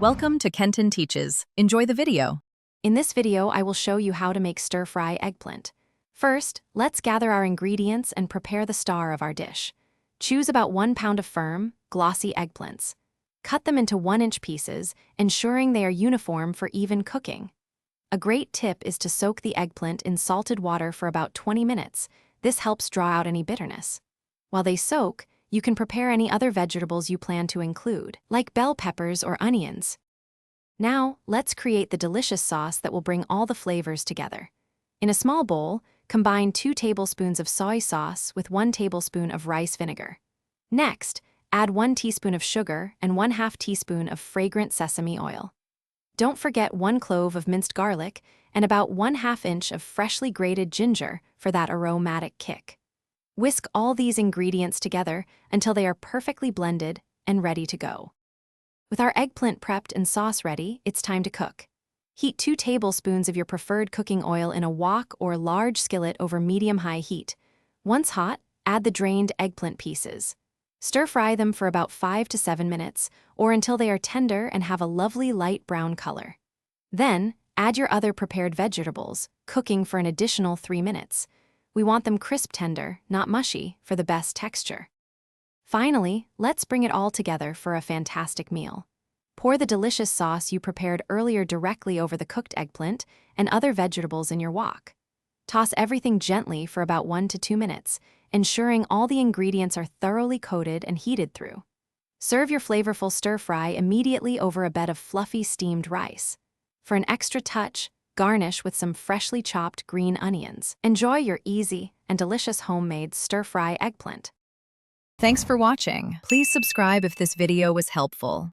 Welcome to Kenton Teaches. Enjoy the video. In this video, I will show you how to make stir-fry eggplant. First, let's gather our ingredients and prepare the star of our dish. Choose about 1 pound of firm, glossy eggplants. Cut them into 1-inch pieces, ensuring they are uniform for even cooking. A great tip is to soak the eggplant in salted water for about 20 minutes. This helps draw out any bitterness. While they soak, you can prepare any other vegetables you plan to include, like bell peppers or onions. Now, let's create the delicious sauce that will bring all the flavors together. In a small bowl, combine 2 tablespoons of soy sauce with 1 tablespoon of rice vinegar. Next, add 1 teaspoon of sugar and 1/2 teaspoon of fragrant sesame oil. Don't forget 1 clove of minced garlic and about 1/2 inch of freshly grated ginger for that aromatic kick. Whisk all these ingredients together until they are perfectly blended and ready to go. With our eggplant prepped and sauce ready, it's time to cook. Heat 2 tablespoons of your preferred cooking oil in a wok or large skillet over medium-high heat. Once hot, add the drained eggplant pieces. Stir-fry them for about 5 to 7 minutes, or until they are tender and have a lovely light brown color. Then, add your other prepared vegetables, cooking for an additional 3 minutes. We want them crisp tender, not mushy, for the best texture. Finally, let's bring it all together for a fantastic meal. Pour the delicious sauce you prepared earlier directly over the cooked eggplant and other vegetables in your wok. Toss everything gently for about 1 to 2 minutes, ensuring all the ingredients are thoroughly coated and heated through. Serve your flavorful stir-fry immediately over a bed of fluffy steamed rice. For an extra touch, garnish with some freshly chopped green onions. Enjoy your easy and delicious homemade stir-fry eggplant. Thanks for watching. Please subscribe if this video was helpful.